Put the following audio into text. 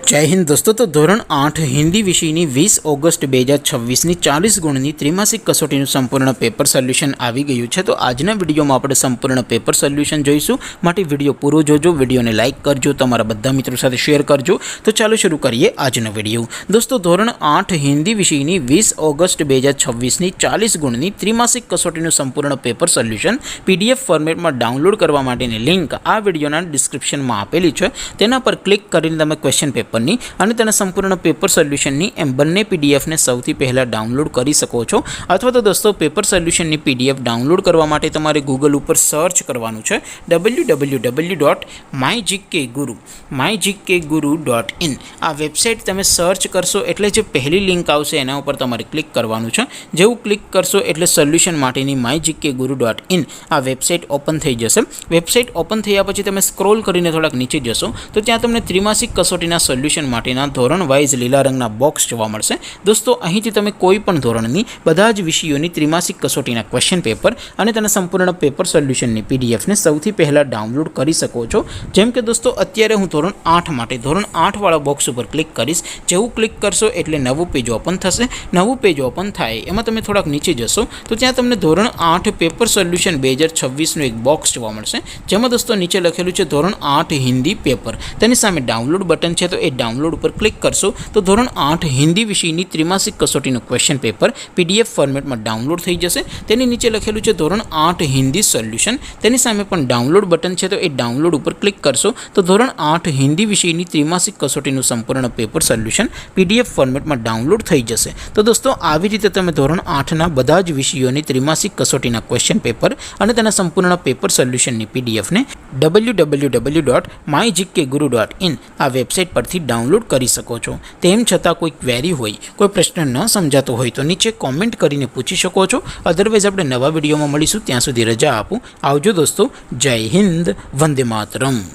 जय हिंद दोस्तों। तो धोरण 8 हिंदी विषयनी 20 ऑगस्ट 2026 40 गुणनी त्रिमासिक कसोटीનું સંપૂર્ણ પેપર સોલ્યુશન આવી ગયું છે। તો આજના વિડીયોમાં આપણે સંપૂર્ણ પેપર સોલ્યુશન જોઈશું। માટે વિડીયો પૂરો જોજો, વિડીયોને લાઇક કરજો, તમારા બધા મિત્રો સાથે શેર કરજો। તો ચાલો શરૂ કરીએ આજનો વિડીયો। દોસ્તો ધોરણ 8 હિન્દી વિષયની 20 ઓગસ્ટ 2026 40 ગુણની ત્રિમાસિક કસોટીનું સંપૂર્ણ પેપર સોલ્યુશન PDF ફોર્મેટમાં ડાઉનલોડ કરવા માટેની લિંક આ વિડીયોના ડિસ્ક્રિપ્શનમાં આપેલી છે। તેના પર ક્લિક કરીને તમે ક્વેશ્ચન પેપર અને તેના સંપૂર્ણ પેપર સોલ્યુશનની એમ બંને પીડીએફને સૌથી પહેલાં ડાઉનલોડ કરી શકો છો। અથવા તો દોસ્તો પેપર સોલ્યુશનની પીડીએફ ડાઉનલોડ કરવા માટે તમારે ગૂગલ ઉપર સર્ચ કરવાનું છે www.mygkguru.in। આ વેબસાઇટ તમે સર્ચ કરશો એટલે જે પહેલી લિંક આવશે એના ઉપર તમારે ક્લિક કરવાનું છે। જેવું ક્લિક કરશો એટલે સોલ્યુશન માટેની mygkguru.in આ વેબસાઇટ ઓપન થઈ જશે। વેબસાઇટ ઓપન થયા પછી તમે સ્ક્રોલ કરીને થોડાક નીચે જશો તો ત્યાં તમને ત્રિમાસિક કસોટીના સોલ્યુશન માટેના ધોરણ વાઇઝ લીલા રંગના બોક્સ જોવા મળશે। દોસ્તો અહીંથી તમે કોઈ પણ ધોરણની બધા જ વિષયોની ત્રિમાસિક કસોટીના ક્વેશ્ચન પેપર અને તેના સંપૂર્ણ પેપર સોલ્યુશનની પીડીએફને સૌથી પહેલાં ડાઉનલોડ કરી શકો છો। જેમ કે દોસ્તો અત્યારે હું ધોરણ 8 માટે ધોરણ 8 વાળા બોક્સ ઉપર ક્લિક કરીશ। જેવું ક્લિક કરશો એટલે નવું પેજ ઓપન થશે। નવું પેજ ઓપન થાય એમાં તમે થોડાક નીચે જશો તો ત્યાં તમને ધોરણ 8 પેપર સોલ્યુશન 2026નું એક બોક્સ જોવા મળશે। જેમાં દોસ્તો નીચે લખેલું છે ધોરણ 8 હિન્દી પેપર। તેની સામે ડાઉનલોડ બટન છે તો એ ડાઉનલોડ ઉપર ક્લિક કરશો તો ધોરણ 8 હિન્દી વિષયની ત્રિમાસિક કસોટીનું ક્વેશ્ચન પેપર PDF ફોર્મેટમાં ડાઉનલોડ થઈ જશે। તેની નીચે લખેલું છે ધોરણ 8 હિન્દી સોલ્યુશન। તેની સામે પણ ડાઉનલોડ બટન છે તો એ ડાઉનલોડ ઉપર ક્લિક કરશો તો ધોરણ 8 હિન્દી વિષયની ત્રિમાસિક કસોટીનું સંપૂર્ણ પેપર સોલ્યુશન PDF ફોર્મેટમાં ડાઉનલોડ થઈ જશે। તો દોસ્તો આવી રીતે તમે ધોરણ 8ના બધા જ વિષયોની ત્રિમાસિક કસોટીના ક્વેશ્ચન પેપર અને તેના સંપૂર્ણ પેપર સોલ્યુશનની પીડીએફને www.mygkguru.in આ વેબસાઇટ પરથી ડાઉનલોડ કરી શકો છો। તેમ છતાં કોઈ ક્વેરી હોય, કોઈ પ્રશ્ન ન સમજાતો હોય તો નીચે કોમેન્ટ કરીને પૂછી શકો છો। અધરવાઇઝ આપણે નવા વિડીયોમાં મળીશું, ત્યાં સુધી રજા આપું। આવજો દોસ્તો, જય હિન્દ, વંદે માતરમ।